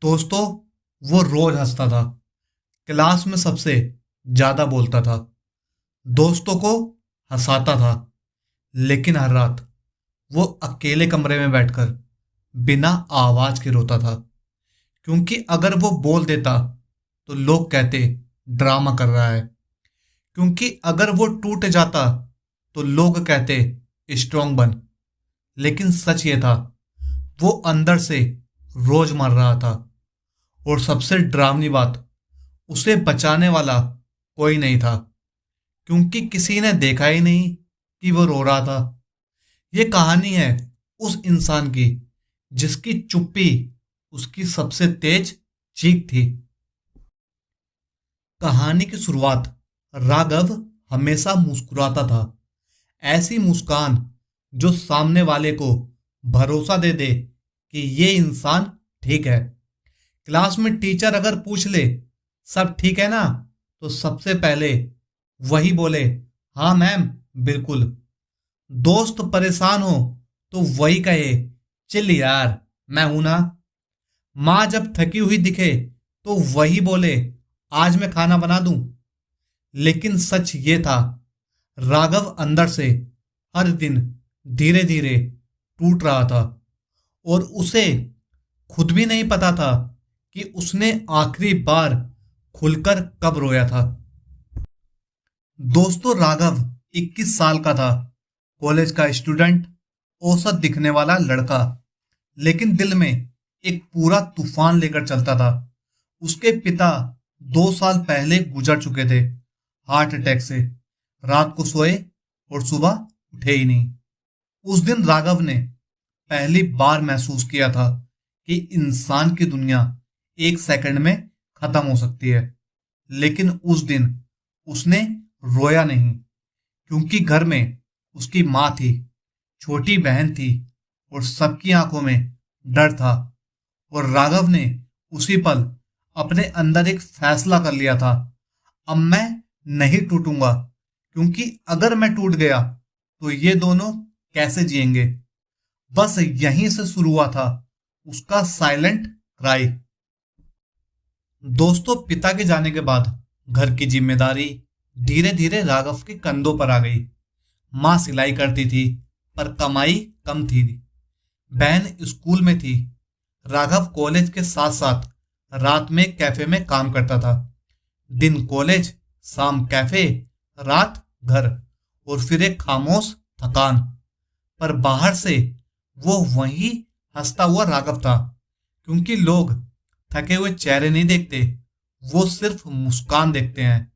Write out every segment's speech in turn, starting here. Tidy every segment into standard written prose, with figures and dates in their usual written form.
दोस्तों, वो रोज हंसता था। क्लास में सबसे ज्यादा बोलता था। दोस्तों को हंसाता था। लेकिन हर रात वो अकेले कमरे में बैठकर बिना आवाज के रोता था। क्योंकि अगर वो बोल देता तो लोग कहते ड्रामा कर रहा है। क्योंकि अगर वो टूट जाता तो लोग कहते स्ट्रांग बन। लेकिन सच ये था, वो अंदर से रोज मर रहा था। और सबसे डरावनी बात, उसे बचाने वाला कोई नहीं था। क्योंकि किसी ने देखा ही नहीं कि वो रो रहा था। ये कहानी है उस इंसान की जिसकी चुप्पी उसकी सबसे तेज चीख थी। कहानी की शुरुआत, राघव हमेशा मुस्कुराता था। ऐसी मुस्कान जो सामने वाले को भरोसा दे दे कि ये इंसान ठीक है। क्लास में टीचर अगर पूछ ले सब ठीक है ना, तो सबसे पहले वही बोले हाँ मैम, बिल्कुल। दोस्त परेशान हो तो वही कहे चिल यार, मैं हूं ना। माँ जब थकी हुई दिखे तो वही बोले आज मैं खाना बना दूं। लेकिन सच ये था, राघव अंदर से हर दिन धीरे धीरे टूट रहा था। और उसे खुद भी नहीं पता था कि उसने आखिरी बार खुलकर कब रोया था। दोस्तों, राघव 21 साल का था। कॉलेज का स्टूडेंट, औसत दिखने वाला लड़का। लेकिन दिल में एक पूरा तूफान लेकर चलता था। उसके पिता 2 साल पहले गुजर चुके थे, हार्ट अटैक से। रात को सोए और सुबह उठे ही नहीं। उस दिन राघव ने पहली बार महसूस किया था कि इंसान की दुनिया एक सेकंड में खत्म हो सकती है। लेकिन उस दिन उसने रोया नहीं। क्योंकि घर में उसकी माँ थी, छोटी बहन थी और सबकी आंखों में डर था। और राघव ने उसी पल अपने अंदर एक फैसला कर लिया था, अब मैं नहीं टूटूंगा। क्योंकि अगर मैं टूट गया तो ये दोनों कैसे जिएंगे। बस यहीं से शुरू हुआ था उसका साइलेंट क्राई। दोस्तों, पिता के जाने के बाद घर की जिम्मेदारी धीरे धीरे राघव के कंधों पर आ गई। माँ सिलाई करती थी पर कमाई कम थी। बहन स्कूल में थी। राघव कॉलेज के साथ साथ रात में कैफे में काम करता था। दिन कॉलेज, शाम कैफे, रात घर। और फिर एक खामोश थकान। पर बाहर से वो वही हंसता हुआ राघव था। क्योंकि लोग थके हुए चेहरे नहीं देखते, वो सिर्फ मुस्कान देखते हैं।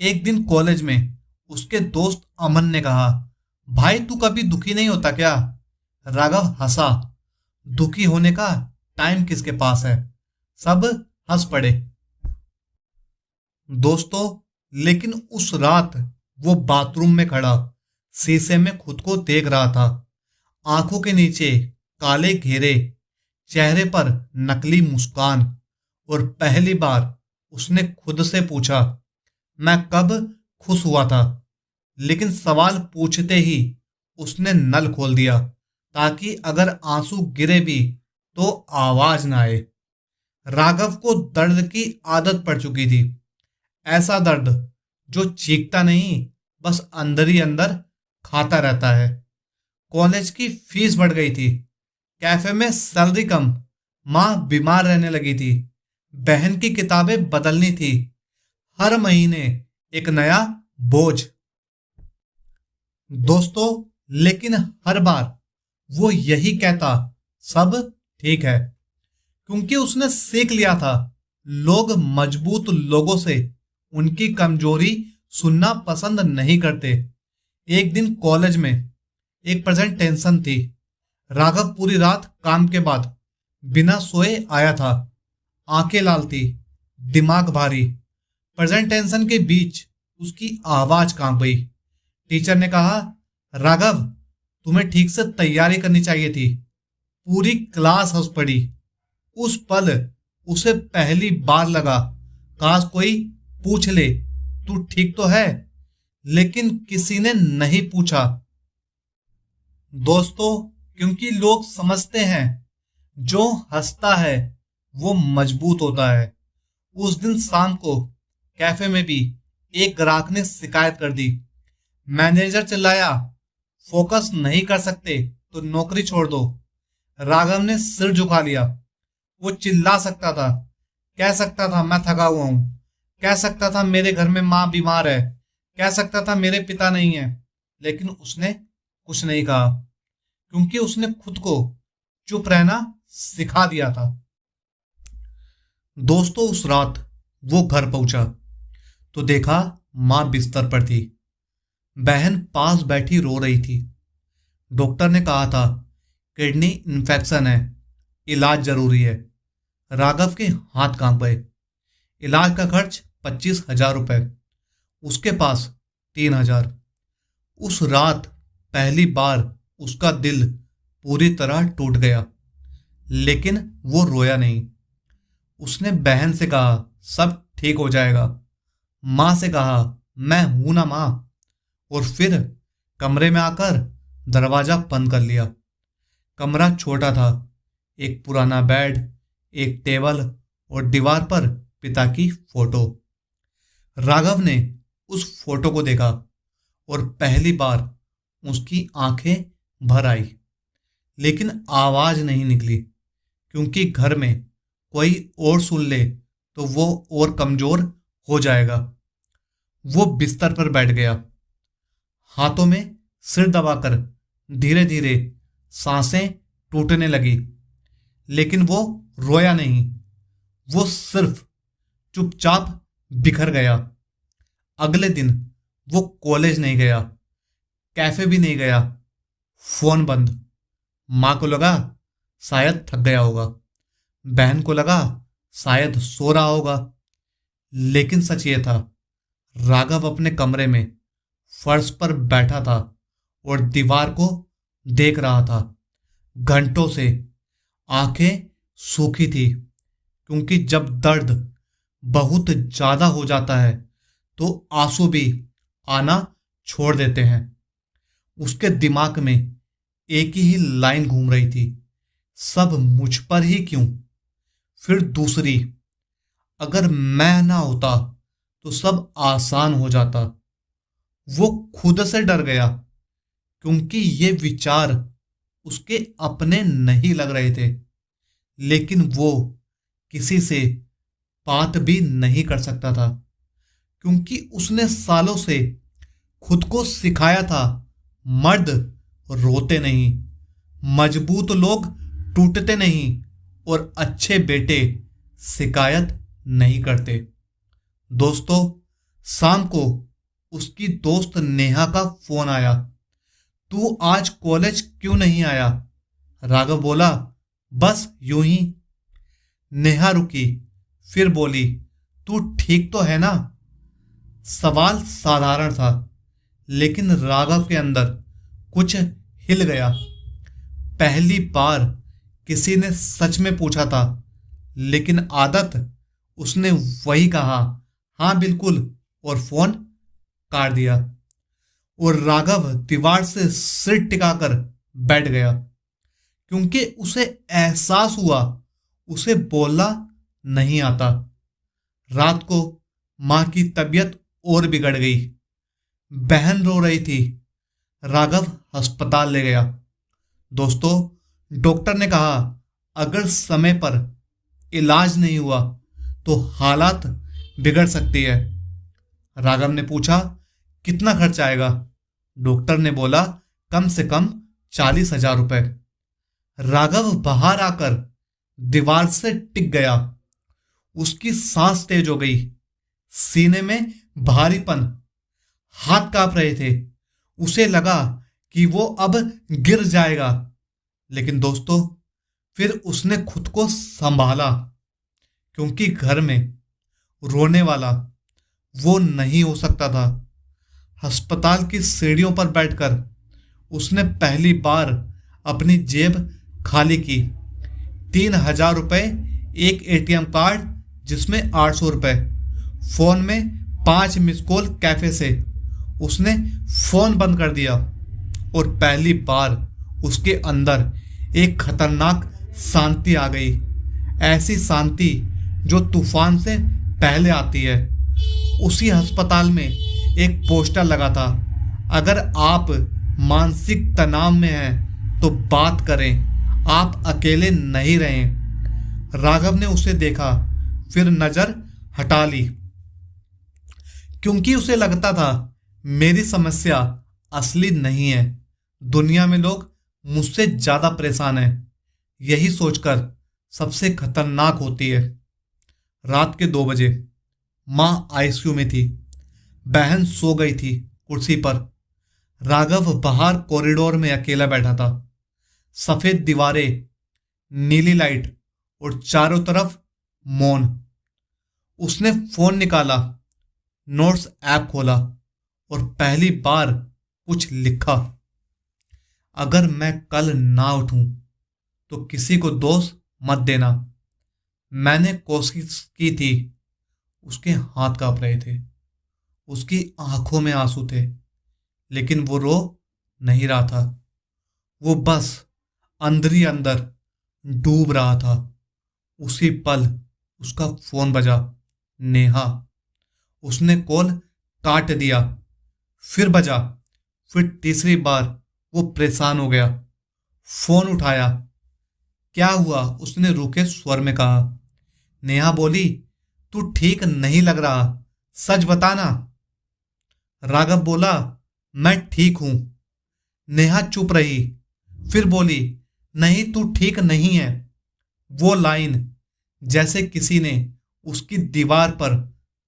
एक दिन कॉलेज में उसके दोस्त अमन ने कहा, भाई तू कभी दुखी नहीं होता क्या? राघव हंसा। दुखी होने का टाइम किसके पास है? सब हंस पड़े। दोस्तों, लेकिन उस रात वो बाथरूम में खड़ा शीशे में खुद को देख रहा था। आंखों के नीचे काले घेरे, चेहरे पर नकली मुस्कान। और पहली बार उसने खुद से पूछा, मैं कब खुश हुआ था? लेकिन सवाल पूछते ही उसने नल खोल दिया, ताकि अगर आंसू गिरे भी तो आवाज ना आए। राघव को दर्द की आदत पड़ चुकी थी। ऐसा दर्द जो चीखता नहीं, बस अंदर ही अंदर खाता रहता है। कॉलेज की फीस बढ़ गई थी, कैफे में सैलरी कम, माँ बीमार रहने लगी थी, बहन की किताबें बदलनी थी। हर महीने एक नया बोझ। दोस्तों, लेकिन हर बार वो यही कहता, सब ठीक है। क्योंकि उसने सीख लिया था, लोग मजबूत लोगों से उनकी कमजोरी सुनना पसंद नहीं करते। एक दिन कॉलेज में एक प्रेजेंटेशन थी। राघव पूरी रात काम के बाद बिना सोए आया था। आंखें लाल थी, दिमाग भारी। प्रेजेंटेशन के बीच उसकी आवाज कांप गई। टीचर ने कहा, राघव तुम्हें ठीक से तैयारी करनी चाहिए थी। पूरी क्लास हंस पड़ी। उस पल उसे पहली बार लगा, काश कोई पूछ ले तू ठीक तो है। लेकिन किसी ने नहीं पूछा। दोस्तों, क्योंकि लोग समझते हैं जो हंसता है वो मजबूत होता है। उस दिन शाम को कैफे में भी एक ग्राहक ने शिकायत कर दी। मैनेजर चिल्लाया, फोकस नहीं कर सकते तो नौकरी छोड़ दो। राघव ने सिर झुका लिया। वो चिल्ला सकता था, कह सकता था मैं थका हुआ हूं, कह सकता था मेरे घर में माँ बीमार है, कह सकता था मेरे पिता नहीं है, लेकिन उसने कुछ नहीं कहा, क्योंकि उसने खुद को चुप रहना सिखा दिया था। दोस्तों, उस रात वो घर पहुंचा तो देखा मां बिस्तर पर थी। बहन पास बैठी रो रही थी। डॉक्टर ने कहा था किडनी इन्फेक्शन है, इलाज जरूरी है। राघव के हाथ कांप गए। इलाज का खर्च 25,000 रुपए, उसके पास 3,000। उस रात पहली बार उसका दिल पूरी तरह टूट गया, लेकिन वो रोया नहीं। उसने बहन से कहा सब ठीक हो जाएगा, माँ से कहा मैं हूं ना माँ, और फिर कमरे में आकर दरवाजा बंद कर लिया। कमरा छोटा था, एक पुराना बेड, एक टेबल और दीवार पर पिता की फोटो। राघव ने उस फोटो को देखा और पहली बार उसकी आंखें भर आई, लेकिन आवाज नहीं निकली, क्योंकि घर में कोई और सुन ले तो वो और कमजोर हो जाएगा। वो बिस्तर पर बैठ गया, हाथों में सिर दबाकर धीरे धीरे सांसें टूटने लगी, लेकिन वो रोया नहीं। वो सिर्फ चुपचाप बिखर गया। अगले दिन वो कॉलेज नहीं गया, कैफे भी नहीं गया। फोन बंद। माँ को लगा शायद थक गया होगा, बहन को लगा शायद सो रहा होगा, लेकिन सच ये था, राघव अपने कमरे में फर्श पर बैठा था और दीवार को देख रहा था। घंटों से आंखें सूखी थी, क्योंकि जब दर्द बहुत ज्यादा हो जाता है तो आंसू भी आना छोड़ देते हैं। उसके दिमाग में एक ही लाइन घूम रही थी, सब मुझ पर ही क्यों। फिर दूसरी, अगर मैं ना होता तो सब आसान हो जाता। वो खुद से डर गया, क्योंकि ये विचार उसके अपने नहीं लग रहे थे, लेकिन वो किसी से बात भी नहीं कर सकता था, क्योंकि उसने सालों से खुद को सिखाया था मर्द रोते नहीं, मजबूत लोग टूटते नहीं, और अच्छे बेटे शिकायत नहीं करते। दोस्तों, शाम को उसकी दोस्त नेहा का फोन आया। तू आज कॉलेज क्यों नहीं आया? राघव बोला, बस यूं ही। नेहा रुकी, फिर बोली, तू ठीक तो है ना? सवाल साधारण था, लेकिन राघव के अंदर कुछ हिल गया। पहली बार किसी ने सच में पूछा था, लेकिन आदत, उसने वही कहा, हाँ बिल्कुल, और फोन काट दिया। और राघव दीवार से सिर टिकाकर बैठ गया, क्योंकि उसे एहसास हुआ उसे बोलना नहीं आता। रात को मां की तबीयत और बिगड़ गई। बहन रो रही थी। राघव अस्पताल ले गया। दोस्तों, डॉक्टर ने कहा अगर समय पर इलाज नहीं हुआ तो हालात बिगड़ सकती है। राघव ने पूछा, कितना खर्च आएगा? डॉक्टर ने बोला, कम से कम 40,000 रुपए। राघव बाहर आकर दीवार से टिक गया। उसकी सांस तेज हो गई, सीने में भारीपन, हाथ कांप रहे थे। उसे लगा कि वो अब गिर जाएगा, लेकिन दोस्तों, फिर उसने खुद को संभाला, क्योंकि घर में रोने वाला वो नहीं हो सकता था। अस्पताल की सीढ़ियों पर बैठकर उसने पहली बार अपनी जेब खाली की। 3,000 रुपए, एक एटीएम कार्ड जिसमें 800 रुपए, फोन में 5 मिस कॉल कैफे से। उसने फोन बंद कर दिया और पहली बार उसके अंदर एक खतरनाक शांति आ गई। ऐसी शांति जो तूफान से पहले आती है। उसी अस्पताल में एक पोस्टर लगा था, अगर आप मानसिक तनाव में हैं तो बात करें, आप अकेले नहीं रहें। राघव ने उसे देखा, फिर नजर हटा ली, क्योंकि उसे लगता था मेरी समस्या असली नहीं है, दुनिया में लोग मुझसे ज्यादा परेशान हैं। यही सोचकर सबसे खतरनाक होती है। रात के 2 बजे माँ आईसीयू में थी। बहन सो गई थी कुर्सी पर। राघव बाहर कॉरिडोर में अकेला बैठा था। सफेद दीवारें, नीली लाइट और चारों तरफ मौन। उसने फोन निकाला, नोट्स ऐप खोला और पहली बार कुछ लिखा। अगर मैं कल ना उठूं तो किसी को दोष मत देना। मैंने कोशिश की थी। उसके हाथ कांप रहे थे, उसकी आंखों में आंसू थे, लेकिन वो रो नहीं रहा था। वो बस अंदर ही अंदर डूब रहा था। उसी पल उसका फोन बजा। नेहा। उसने कॉल काट दिया, फिर बजा, फिर तीसरी बार वो परेशान हो गया। फोन उठाया। क्या हुआ? उसने रूखे स्वर में कहा। नेहा बोली, तू ठीक नहीं लग रहा, सच बताना। राघव बोला, मैं ठीक हूं। नेहा चुप रही, फिर बोली, नहीं तू ठीक नहीं है। वो लाइन जैसे किसी ने उसकी दीवार पर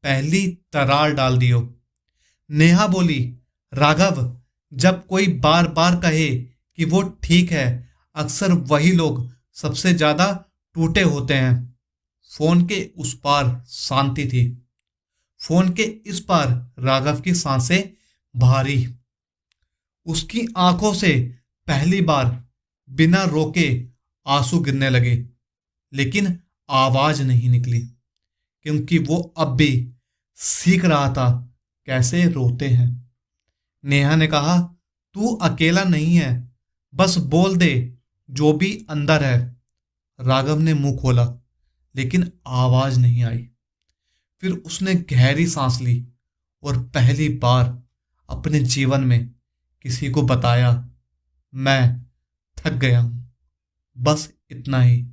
पहली दरार डाल दी हो। नेहा बोली, राघव, जब कोई बार बार कहे कि वो ठीक है, अक्सर वही लोग सबसे ज्यादा टूटे होते हैं। फोन के उस पार शांति थी, फोन के इस पार राघव की सांसें भारी। उसकी आंखों से पहली बार बिना रोके आंसू गिरने लगे, लेकिन आवाज नहीं निकली, क्योंकि वो अब भी सीख रहा था कैसे रोते हैं। नेहा ने कहा, तू अकेला नहीं है, बस बोल दे जो भी अंदर है। राघव ने मुंह खोला, लेकिन आवाज नहीं आई। फिर उसने गहरी सांस ली और पहली बार अपने जीवन में किसी को बताया, मैं थक गया हूं, बस इतना ही।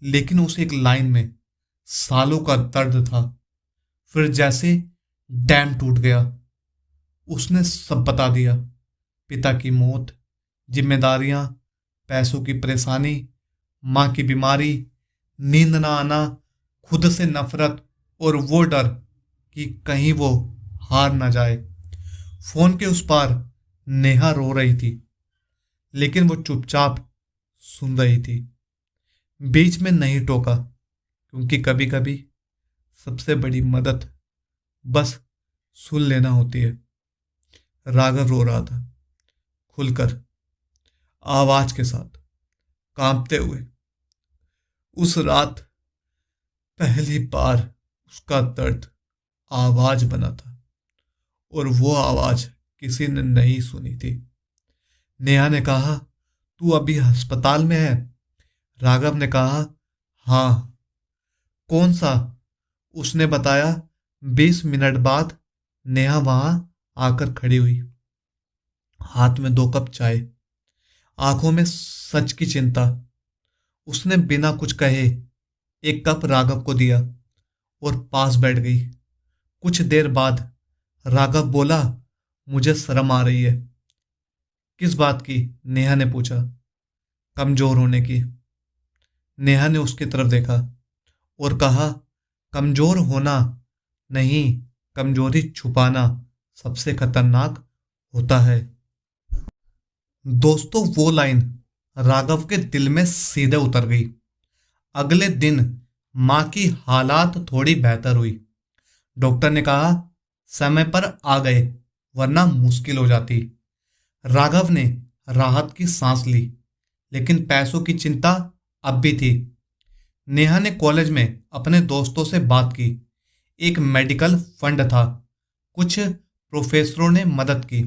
लेकिन उस एक लाइन में सालों का दर्द था। फिर जैसे डैम टूट गया। उसने सब बता दिया, पिता की मौत, जिम्मेदारियां, पैसों की परेशानी, माँ की बीमारी, नींद ना आना, खुद से नफरत और वो डर कि कहीं वो हार ना जाए। फोन के उस पार नेहा रो रही थी, लेकिन वो चुपचाप सुन रही थी, बीच में नहीं टोका, क्योंकि कभी कभी सबसे बड़ी मदद बस सुन लेना होती है। राघव रो रहा था, खुलकर, आवाज के साथ, कांपते हुए। उस रात पहली बार उसका दर्द आवाज बना था, और वो आवाज किसी ने नहीं सुनी थी। नेहा ने कहा, तू अभी अस्पताल में है? राघव ने कहा, हाँ। कौन सा? उसने बताया। 20 मिनट बाद नेहा वहां आकर खड़ी हुई, हाथ में 2 कप चाय, आंखों में सच की चिंता। उसने बिना कुछ कहे एक कप राघव को दिया और पास बैठ गई। कुछ देर बाद राघव बोला, मुझे शर्म आ रही है। किस बात की? नेहा ने पूछा। कमजोर होने की। नेहा ने उसकी तरफ देखा और कहा, कमजोर होना नहीं, कमजोरी छुपाना सबसे खतरनाक होता है। दोस्तों, वो लाइन राघव के दिल में सीधे उतर गई। अगले दिन मां की हालात थोड़ी बेहतर हुई। डॉक्टर ने कहा, समय पर आ गए, वरना मुश्किल हो जाती। राघव ने राहत की सांस ली, लेकिन पैसों की चिंता अब भी थी। नेहा ने कॉलेज में अपने दोस्तों से बात की। एक मेडिकल फंड था, कुछ प्रोफेसरों ने मदद की,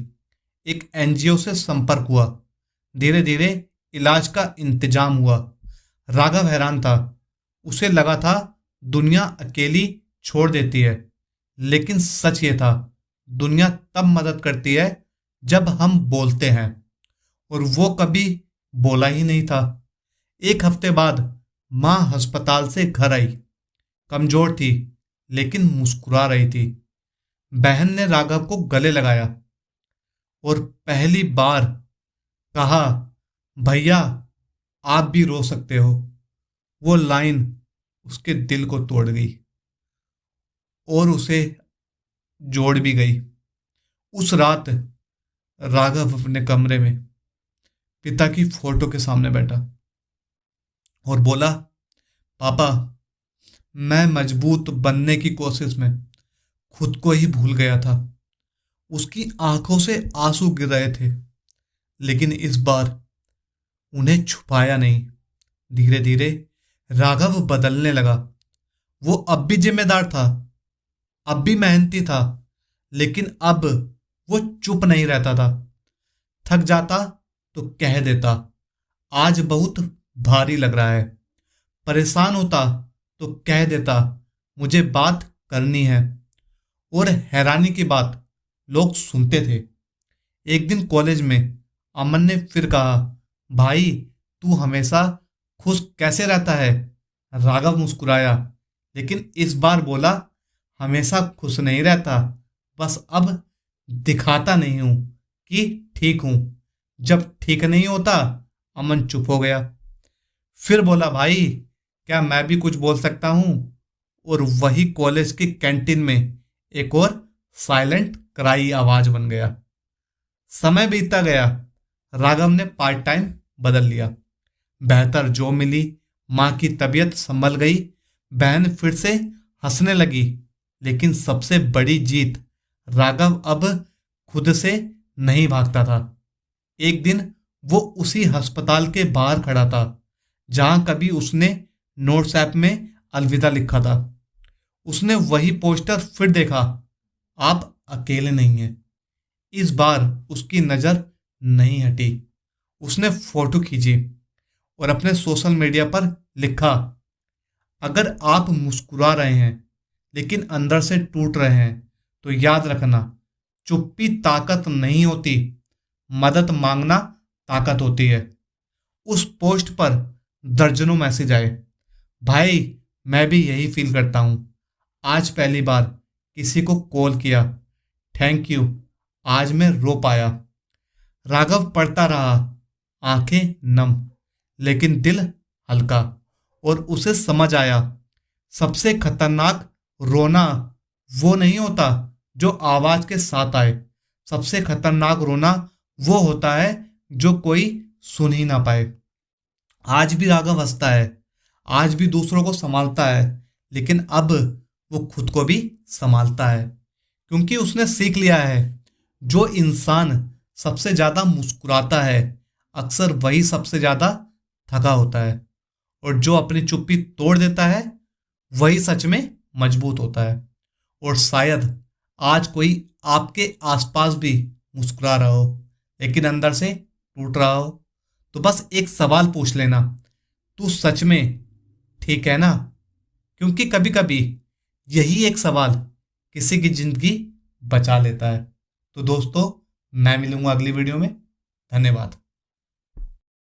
एक एनजीओ से संपर्क हुआ। धीरे धीरे इलाज का इंतजाम हुआ। राघव हैरान था, उसे लगा था दुनिया अकेली छोड़ देती है, लेकिन सच ये था, दुनिया तब मदद करती है जब हम बोलते हैं। और वो कभी बोला ही नहीं था। एक हफ्ते बाद माँ अस्पताल से घर आई। कमजोर थी, लेकिन मुस्कुरा रही थी। बहन ने राघव को गले लगाया और पहली बार कहा, भैया आप भी रो सकते हो। वो लाइन उसके दिल को तोड़ गई और उसे जोड़ भी गई। उस रात राघव अपने कमरे में पिता की फोटो के सामने बैठा और बोला, पापा मैं मजबूत बनने की कोशिश में खुद को ही भूल गया था। उसकी आंखों से आंसू गिर रहे थे, लेकिन इस बार उन्हें छुपाया नहीं। धीरे धीरे राघव बदलने लगा। वो अब भी जिम्मेदार था, अब भी मेहनती था, लेकिन अब वो चुप नहीं रहता था। थक जाता तो कह देता, आज बहुत भारी लग रहा है। परेशान होता तो कह देता, मुझे बात करनी है। और हैरानी की बात, लोग सुनते थे। एक दिन कॉलेज में अमन ने फिर कहा, भाई तू हमेशा खुश कैसे रहता है? राघव मुस्कुराया, लेकिन इस बार बोला, हमेशा खुश नहीं रहता, बस अब दिखाता नहीं हूं कि ठीक हूं। जब ठीक नहीं होता, अमन चुप हो गया। फिर बोला, भाई क्या मैं भी कुछ बोल सकता हूं? और वही कॉलेज की कैंटीन में एक और साइलेंट क्राई आवाज बन गया। समय बीतता गया। राघव ने पार्ट टाइम बदल लिया। बेहतर जॉब मिली, माँ की तबीयत संभल गई, बहन फिर से हंसने लगी। लेकिन सबसे बड़ी जीत, राघव अब खुद से नहीं भागता था। एक दिन वो उसी अस्पताल के बाहर खड़ा था जहां कभी उसने नोट्स ऐप में अलविदा लिखा था। उसने वही पोस्टर फिर देखा, आप अकेले नहीं हैं। इस बार उसकी नजर नहीं हटी। उसने फोटो खींची और अपने सोशल मीडिया पर लिखा, अगर आप मुस्कुरा रहे हैं लेकिन अंदर से टूट रहे हैं तो याद रखना, चुप्पी ताकत नहीं होती, मदद मांगना ताकत होती है। उस पोस्ट पर दर्जनों मैसेज आए, भाई मैं भी यही फील करता हूं, आज पहली बार किसी को कॉल किया, थैंक यू, आज मैं रो पाया। राघव पढ़ता रहा, आंखें नम, लेकिन दिल हल्का। और उसे समझ आया, सबसे खतरनाक रोना वो नहीं होता जो आवाज के साथ आए। सबसे खतरनाक रोना वो होता है जो कोई सुन ही ना पाए। आज भी राघव हंसता है, आज भी दूसरों को संभालता है, लेकिन अब वो खुद को भी संभालता है। क्योंकि उसने सीख लिया है, जो इंसान सबसे ज्यादा मुस्कुराता है, अक्सर वही सबसे ज्यादा थका होता है। और जो अपनी चुप्पी तोड़ देता है, वही सच में मजबूत होता है। और शायद आज कोई आपके आसपास भी मुस्कुरा रहा हो, लेकिन अंदर से टूट रहा हो। तो बस एक सवाल पूछ लेना, तू सच में ठीक है ना? क्योंकि कभी कभी यही एक सवाल किसी की जिंदगी बचा लेता है। तो दोस्तों, मैं मिलूंगा अगली वीडियो में। धन्यवाद।